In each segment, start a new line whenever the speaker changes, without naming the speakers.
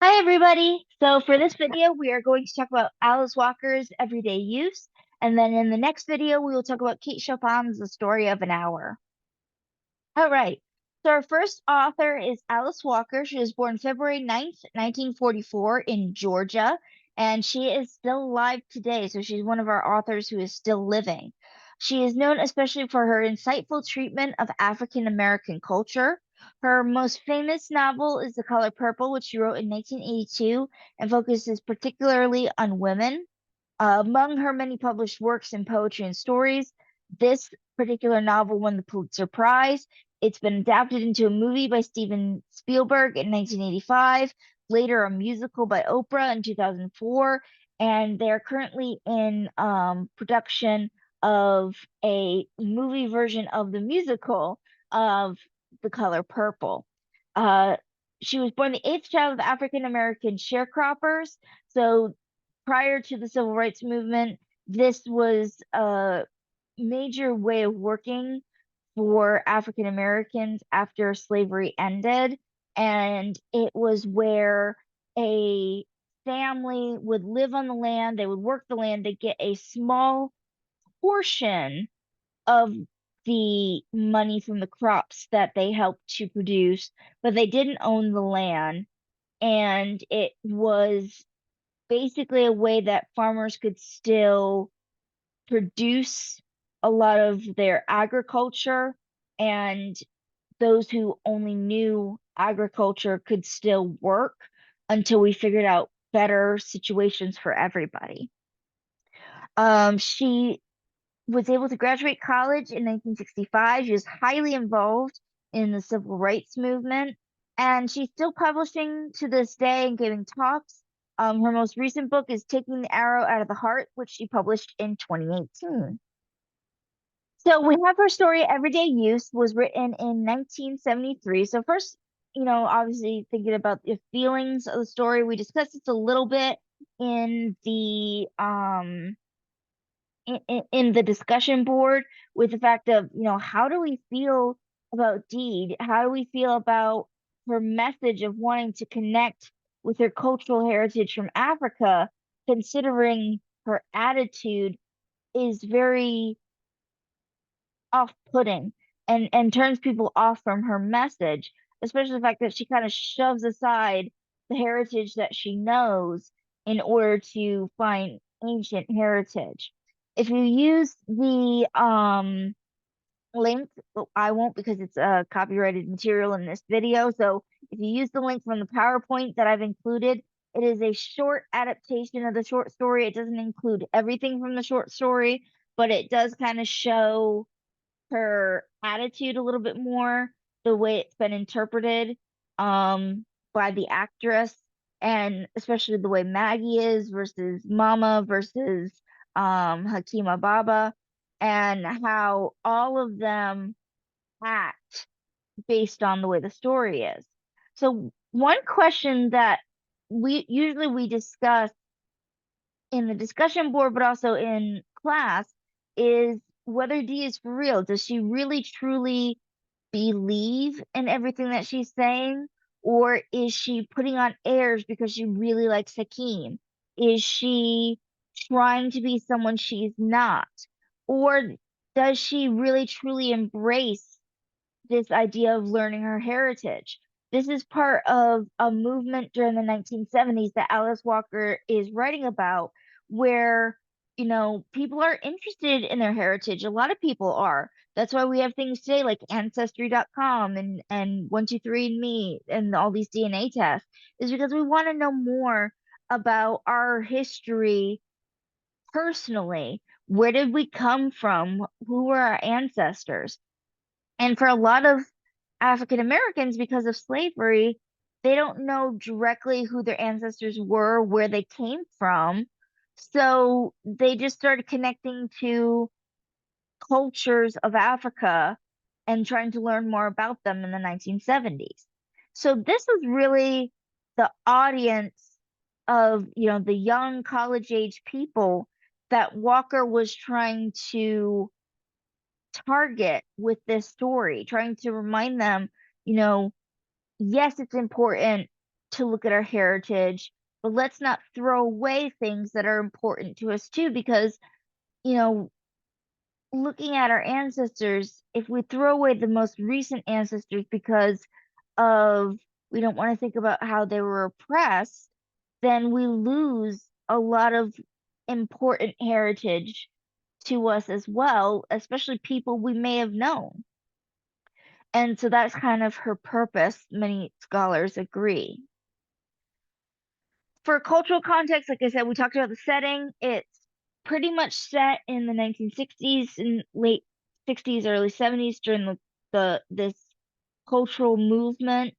Hi, everybody. So for this video, we are going to talk about Alice Walker's everyday use. And then in the next video, we will talk about Kate Chopin's The Story of an Hour. All right. So our first author is Alice Walker. She was born February 9th, 1944 in Georgia, and she is still alive today. So she's one of our authors who is still living. She is known especially for her insightful treatment of African American culture. Her most famous novel is The Color Purple, which she wrote in 1982 and focuses particularly on women. Among her many published works in poetry and stories, this particular novel won the Pulitzer Prize. It's been adapted into a movie by Steven Spielberg in 1985, later a musical by Oprah in 2004, and they are currently in production of a movie version of the musical of The Color Purple. Uh, she was born the eighth child of African American sharecroppers. So prior to the civil rights movement, this was a major way of working for African Americans after slavery ended. And it was where a family would live on the land, they would work the land, they get a small portion of the money from the crops that they helped to produce, but they didn't own the land. And it was basically a way that farmers could still produce a lot of their agriculture, and those who only knew agriculture could still work until we figured out better situations for everybody. She was able to graduate college in 1965. She was highly involved in the civil rights movement, and she's still publishing to this day and giving talks. Her most recent book is Taking the Arrow Out of the Heart, which she published in 2018. So we have her story, Everyday Use, was written in 1973. So first, obviously thinking about the feelings of the story, we discussed this a little bit in the in the discussion board with the fact of, how do we feel about Deed? How do we feel about her message of wanting to connect with her cultural heritage from Africa, considering her attitude is very off-putting and turns people off from her message, especially the fact that she kind of shoves aside the heritage that she knows in order to find ancient heritage. If you use the link, well, I won't because it's copyrighted material in this video. So if you use the link from the PowerPoint that I've included, it is a short adaptation of the short story. It doesn't include everything from the short story, but it does kind of show her attitude a little bit more, the way it's been interpreted by the actress, and especially the way Maggie is versus Mama versus Hakima Baba, and how all of them act based on the way the story is. So one question that we discuss in the discussion board, but also in class, is whether Dee is for real. Does she really truly believe in everything that she's saying? Or is she putting on airs because she really likes Hakeem? Is she trying to be someone she's not? Or does she really truly embrace this idea of learning her heritage? This is part of a movement during the 1970s that Alice Walker is writing about, where, people are interested in their heritage. A lot of people are. That's why we have things today like Ancestry.com and 123andMe and all these DNA tests, is because we want to know more about our history personally. Where did we come from? Who were our ancestors? And for a lot of African Americans, because of slavery, they don't know directly who their ancestors were, where they came from. So they just started connecting to cultures of Africa and trying to learn more about them in the 1970s. So this was really the audience of, the young college age people that Walker was trying to target with this story, trying to remind them, you know, yes, it's important to look at our heritage, but let's not throw away things that are important to us too, because, you know, looking at our ancestors, if we throw away the most recent ancestors because of we don't want to think about how they were oppressed, then we lose a lot of important heritage to us as well, especially people we may have known. And so that's kind of her purpose, many scholars agree. For cultural context, like I said, we talked about the setting. It's pretty much set in the 1960s and late 60s, early 70s during the this cultural movement.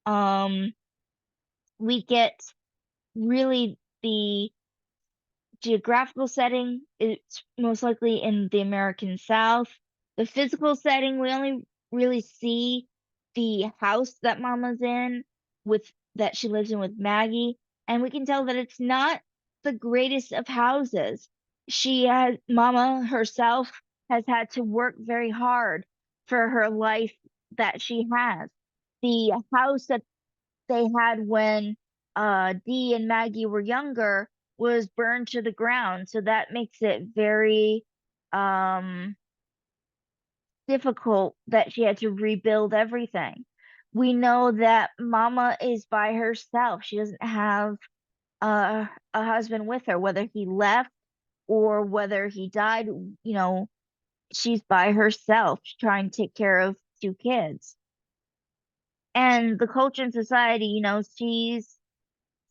Um, we get really the geographical setting, it's most likely in the American South. The physical setting, we only really see the house that Mama's in with that she lives in with Maggie, and we can tell that it's not the greatest of houses. Mama herself has had to work very hard for her life that she has. The house that they had when Dee and Maggie were younger was burned to the ground. So that makes it very um, difficult that she had to rebuild everything. We know that Mama is by herself. She doesn't have a husband with her, whether he left or whether he died, she's by herself trying to take care of two kids. And the culture and society, she's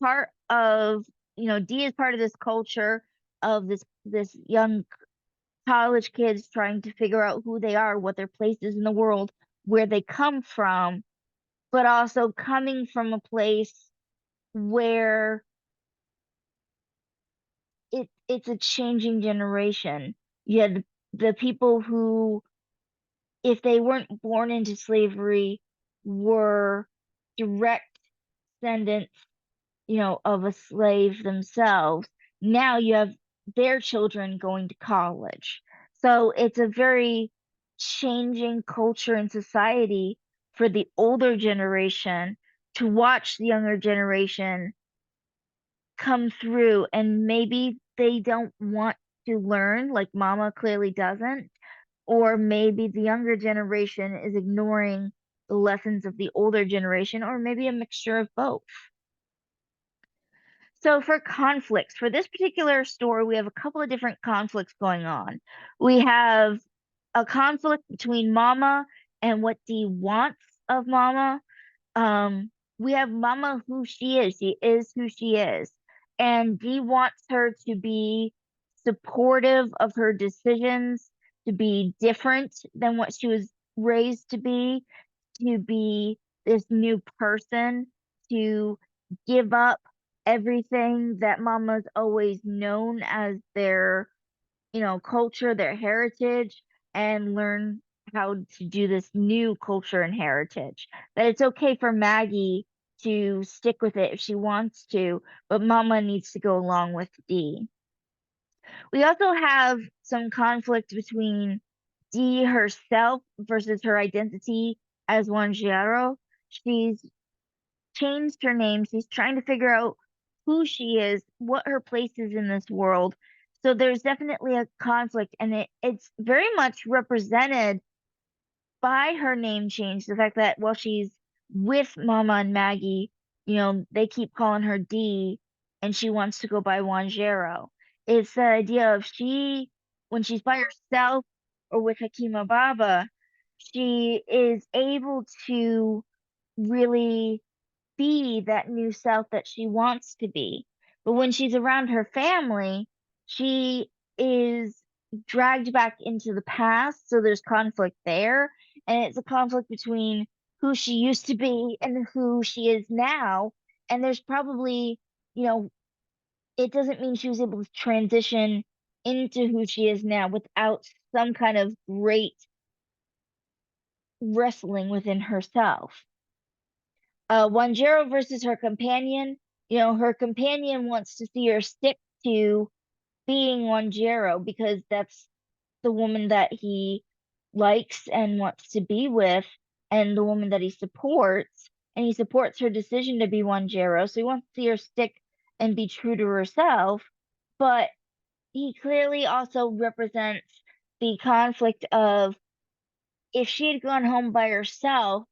part of, Dee is part of this culture of this young college kids trying to figure out who they are, what their place is in the world, where they come from, but also coming from a place where it's a changing generation. You had the people who, if they weren't born into slavery, were direct descendants, of a slave themselves. Now you have their children going to college. So it's a very changing culture and society for the older generation to watch the younger generation come through, and maybe they don't want to learn, like Mama clearly doesn't, or maybe the younger generation is ignoring the lessons of the older generation, or maybe a mixture of both. So for conflicts, for this particular story, we have a couple of different conflicts going on. We have a conflict between Mama and what Dee wants of Mama. We have Mama who she is. She is who she is. And Dee wants her to be supportive of her decisions, to be different than what she was raised to be this new person, to give up everything that Mama's always known as their, culture, their heritage, and learn how to do this new culture and heritage. That it's okay for Maggie to stick with it if she wants to, but Mama needs to go along with Dee. We also have some conflict between Dee herself versus her identity as Wanjiro. She's changed her name. She's trying to figure out who she is, what her place is in this world. So there's definitely a conflict, and it's very much represented by her name change. The fact that while she's with Mama and Maggie, they keep calling her Dee, and she wants to go by Wanjero. It's the idea of when she's by herself or with Hakima Baba, she is able to really be that new self that she wants to be. But when she's around her family, she is dragged back into the past. So there's conflict there. And it's a conflict between who she used to be and who she is now. And there's probably, it doesn't mean she was able to transition into who she is now without some kind of great wrestling within herself. Wanjiro versus her companion. Her companion wants to see her stick to being Wanjiro because that's the woman that he likes and wants to be with, and the woman that he supports. and he supports her decision to be Wanjiro, so he wants to see her stick and be true to herself, but he clearly also represents the conflict of if she had gone home by herself,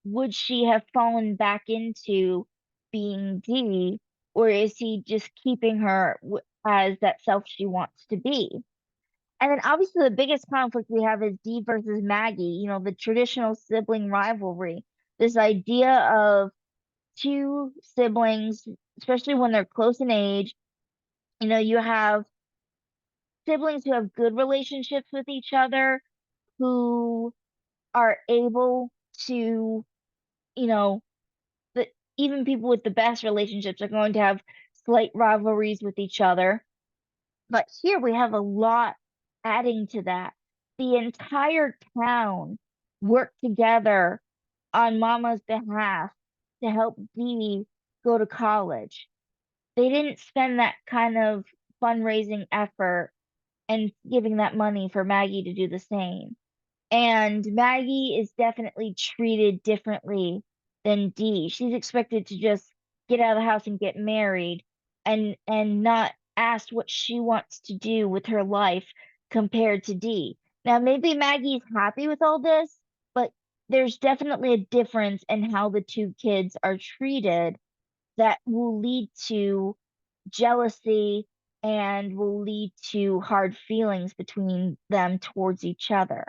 would she have fallen back into being D, or is he just keeping her as that self she wants to be? And then obviously the biggest conflict we have is D versus Maggie, the traditional sibling rivalry. This idea of two siblings, especially when they're close in age, you have siblings who have good relationships with each other, who are able to, you know, the even people with the best relationships are going to have slight rivalries with each other. But here we have a lot adding to that. The entire town worked together on Mama's behalf to help Dee go to college. They didn't spend that kind of fundraising effort and giving that money for Maggie to do the same. And Maggie is definitely treated differently than Dee. She's expected to just get out of the house and get married and not asked what she wants to do with her life compared to Dee. Now maybe Maggie's happy with all this, but there's definitely a difference in how the two kids are treated that will lead to jealousy and will lead to hard feelings between them towards each other.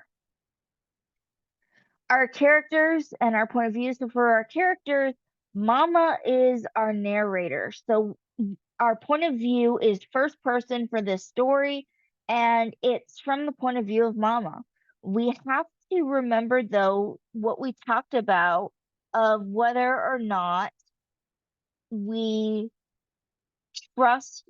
Our characters and our point of view. So for our characters, Mama is our narrator. So our point of view is first person for this story, and it's from the point of view of Mama. We have to remember, though, what we talked about of whether or not we trust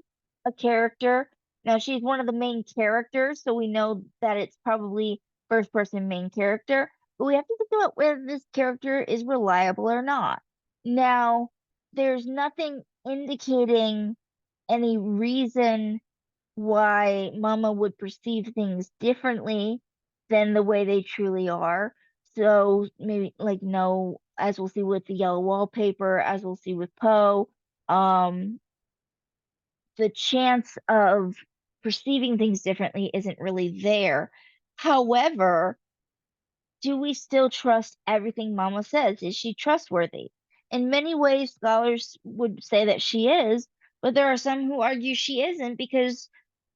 a character. Now, she's one of the main characters, so we know that it's probably first person main character, but we have to think about whether this character is reliable or not. Now, there's nothing indicating any reason why Mama would perceive things differently than the way they truly are. So maybe like no, as we'll see with the yellow wallpaper, as we'll see with Poe, um, the chance of perceiving things differently isn't really there. However, do we still trust everything Mama says? Is she trustworthy? In many ways, scholars would say that she is, but there are some who argue she isn't because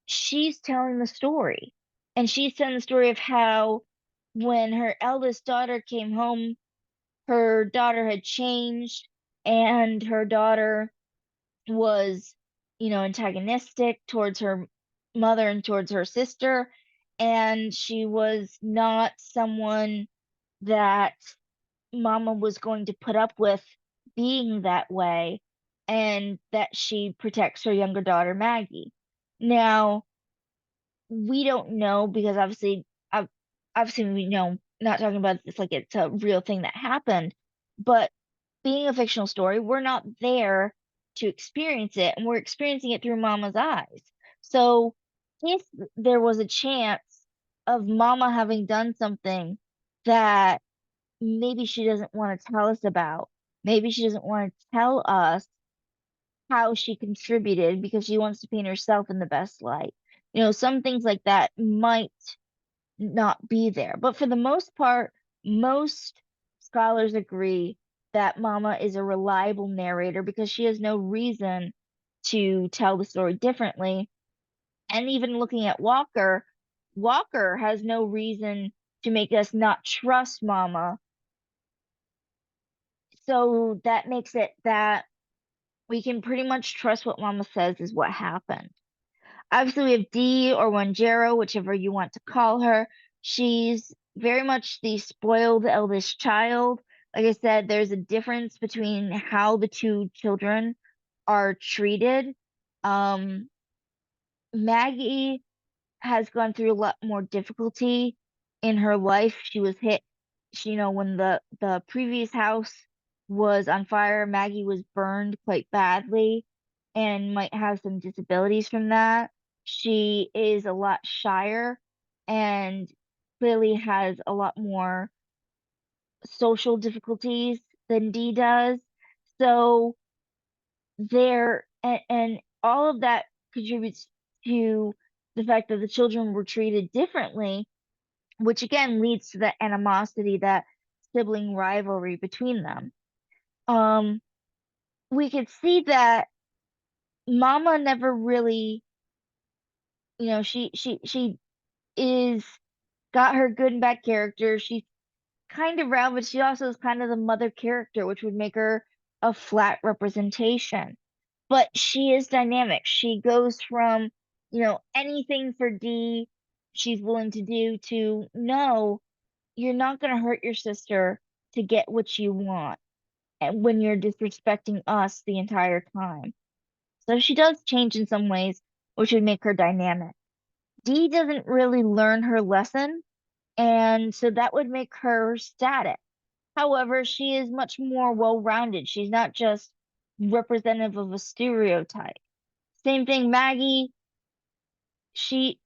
she's telling the story. And she's telling the story of how when her eldest daughter came home, her daughter had changed and her daughter was, antagonistic towards her mother and towards her sister. And she was not someone that Mama was going to put up with being that way, and that she protects her younger daughter, Maggie. Now, we don't know because obviously we know not talking about this like it's a real thing that happened, but being a fictional story, we're not there to experience it, and we're experiencing it through Mama's eyes. So if there was a chance of Mama having done something that maybe she doesn't want to tell us about, maybe she doesn't want to tell us how she contributed because she wants to paint herself in the best light. Some things like that might not be there. But for the most part, most scholars agree that Mama is a reliable narrator because she has no reason to tell the story differently. And even looking at Walker, Walker has no reason to make us not trust Mama. So that makes it that we can pretty much trust what Mama says is what happened. Obviously, we have Dee or Wanjero, whichever you want to call her. She's very much the spoiled eldest child. Like I said, there's a difference between how the two children are treated. Um, Maggie has gone through a lot more difficulty in her life. She was hit, when the previous house was on fire, Maggie was burned quite badly and might have some disabilities from that. She is a lot shyer and clearly has a lot more social difficulties than Dee does. So and all of that contributes to the fact that the children were treated differently, which again leads to that animosity, that sibling rivalry between them. Um, we could see that Mama never really, she is got her good and bad character. She's kind of round, but she also is kind of the mother character, which would make her a flat representation. But she is dynamic. She goes from, anything for D she's willing to do to no, you're not going to hurt your sister to get what you want and when you're disrespecting us the entire time. So she does change in some ways, which would make her dynamic. Dee doesn't really learn her lesson, and so that would make her static. However, she is much more well-rounded. She's not just representative of a stereotype. Same thing, Maggie, she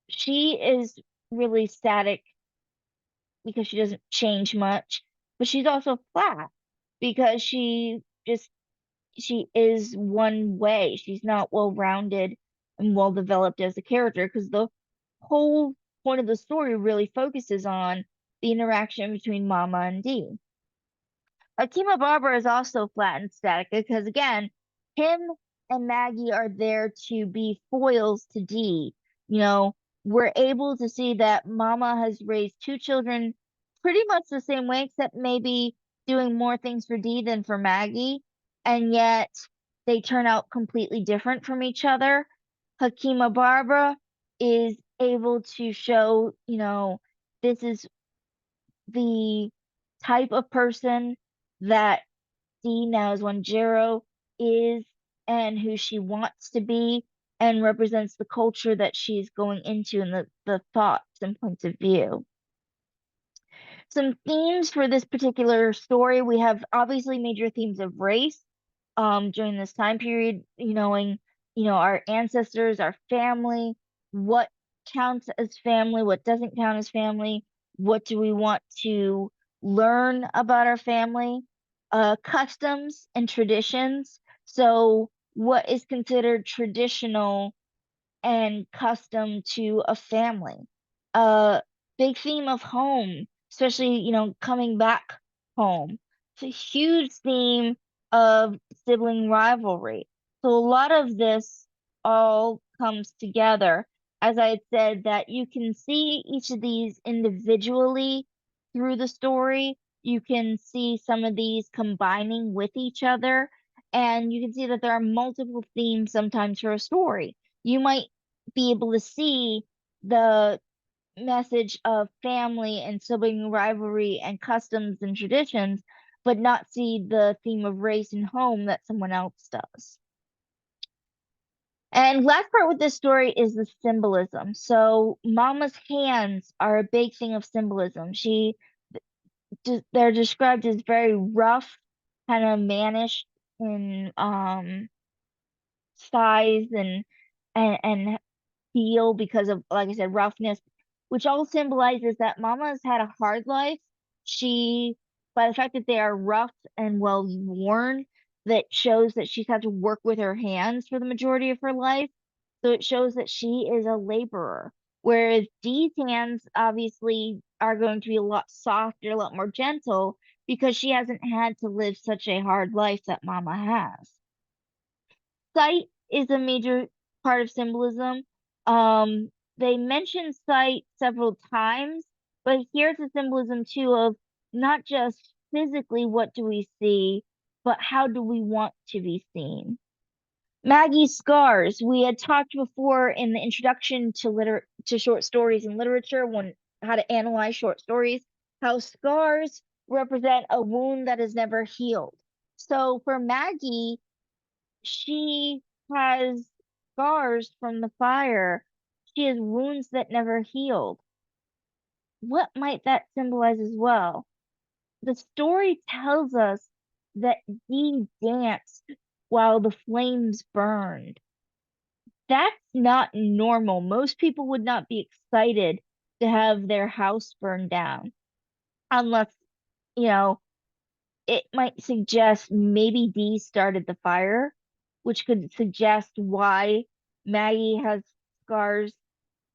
she is really static because she doesn't change much, but she's also flat because she is one way. She's not well-rounded and well-developed as a character because the whole point of the story really focuses on the interaction between Mama and Dee. Akima Barber is also flat and static because again, him and Maggie are there to be foils to Dee. You know, we're able to see that Mama has raised two children pretty much the same way, except maybe doing more things for Dee than for Maggie, and yet they turn out completely different from each other. Hakima Barbara is able to show, this is the type of person that Dee now Wanjiro is and who she wants to be and represents the culture that she's going into and the thoughts and points of view. Some themes for this particular story, we have obviously major themes of race during this time period, knowing, our ancestors, our family, what counts as family, what doesn't count as family, what do we want to learn about our family, customs and traditions. So, what is considered traditional and custom to a family. A big theme of home, especially, coming back home. It's a huge theme of sibling rivalry. So a lot of this all comes together. As I had said, that you can see each of these individually through the story. You can see some of these combining with each other, and you can see that there are multiple themes sometimes for a story. You might be able to see the message of family and sibling rivalry and customs and traditions, but not see the theme of race and home that someone else does. And last part with this story is the symbolism. So Mama's hands are a big thing of symbolism. They're described as very rough, kind of mannish in size and feel because of, like I said, roughness, which all symbolizes that Mama has had a hard life. She, by the fact that they are rough and well worn, that shows that she's had to work with her hands for the majority of her life. So it shows that she is a laborer. Whereas Dee's hands obviously are going to be a lot softer, a lot more gentle, because she hasn't had to live such a hard life that Mama has. Sight is a major part of symbolism. They mention sight several times, but here's the symbolism too of not just physically what do we see, but how do we want to be seen. Maggie's scars. We had talked before in the introduction to short stories and literature, when how to analyze short stories, how scars represent a wound that is never healed. So for Maggie, she has scars from the fire. She has wounds that never healed. What might that symbolize as well? The story tells us that Dee danced while the flames burned. That's not normal. Most people would not be excited to have their house burned down unless, you know, it might suggest maybe Dee started the fire, which could suggest why Maggie has scars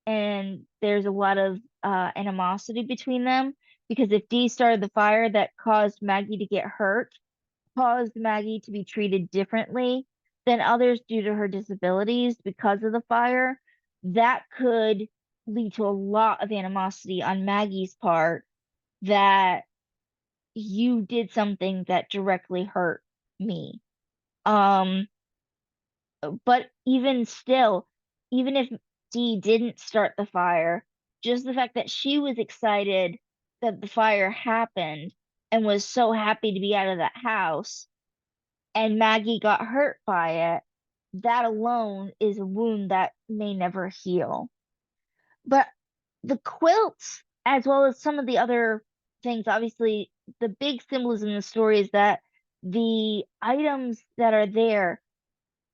and there's a lot of animosity between them. Because if Dee started the fire that caused Maggie to get hurt, caused Maggie to be treated differently than others due to her disabilities because of the fire, that could lead to a lot of animosity on Maggie's part that you did something that directly hurt me. Um, but even still, even if Dee didn't start the fire, just the fact that she was excited that the fire happened and was so happy to be out of that house and Maggie got hurt by it, that alone is a wound that may never heal. But the quilts, as well as some of the other things, obviously, the big symbolism in the story is that the items that are there,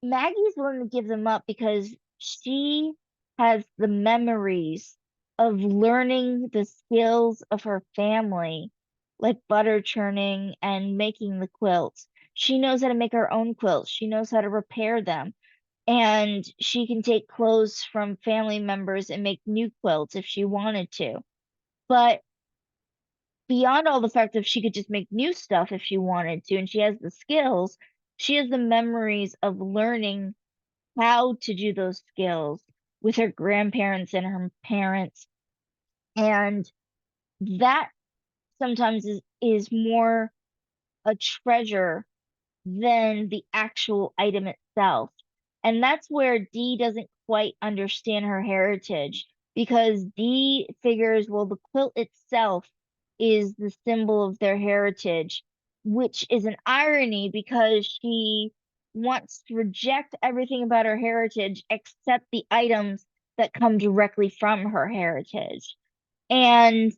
Maggie's willing to give them up because she has the memories of learning the skills of her family, like butter churning and making the quilts. She knows how to make her own quilts. She knows how to repair them. And she can take clothes from family members and make new quilts if she wanted to. But beyond all the fact that she could just make new stuff if she wanted to, and she has the skills, she has the memories of learning how to do those skills with her grandparents and her parents. And that sometimes is more a treasure than the actual item itself. And that's where Dee doesn't quite understand her heritage because Dee figures, well, the quilt itself is the symbol of their heritage, which is an irony because she wants to reject everything about her heritage except the items that come directly from her heritage. And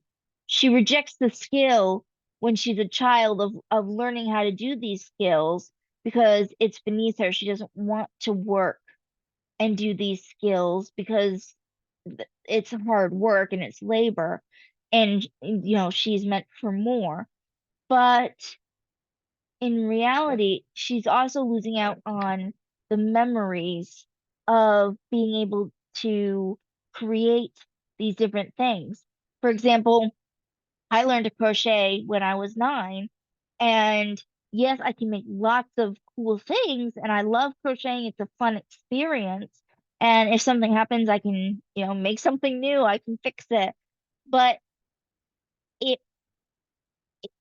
she rejects the skill when she's a child of learning how to do these skills because it's beneath her. She doesn't want to work and do these skills because it's hard work and it's labor and she's meant for more. But in reality, she's also losing out on the memories of being able to create these different things. For example, I learned to crochet when I was 9, and yes, I can make lots of cool things, and I love crocheting. It's a fun experience. And if something happens, I can, make something new. I can fix it. But it,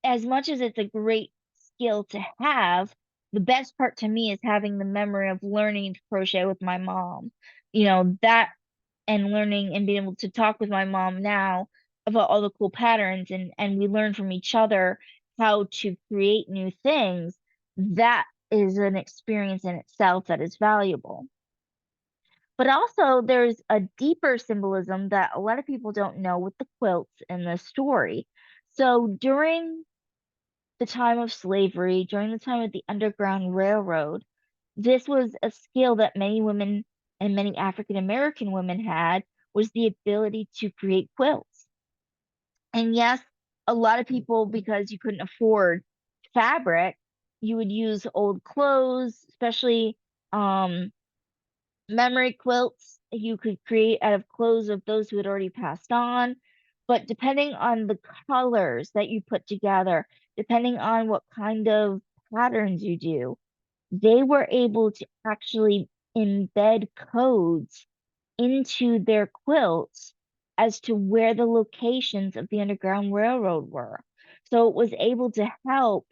as much as it's a great skill to have, the best part to me is having the memory of learning to crochet with my mom. That and learning and being able to talk with my mom now about all the cool patterns and we learn from each other how to create new things. That is an experience in itself that is valuable. But also there's a deeper symbolism that a lot of people don't know with the quilts in the story. So during the time of slavery, during the time of the Underground Railroad, this was a skill that many women and many African American women had was the ability to create quilts. And yes, a lot of people, because you couldn't afford fabric, you would use old clothes, especially memory quilts you could create out of clothes of those who had already passed on. But depending on the colors that you put together, depending on what kind of patterns you do, they were able to actually embed codes into their quilts as to where the locations of the Underground Railroad were. So it was able to help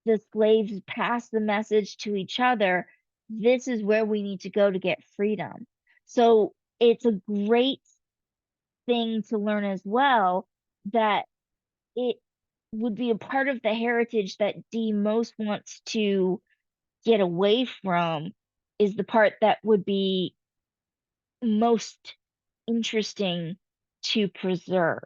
the slaves pass the message to each other. This is where we need to go to get freedom. So it's a great thing to learn as well that it would be a part of the heritage that Dee most wants to get away from is the part that would be most interesting to preserve.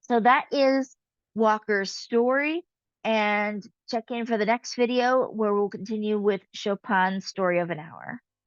So that is Walker's story. And check in for the next video where we'll continue with Chopin's Story of an Hour.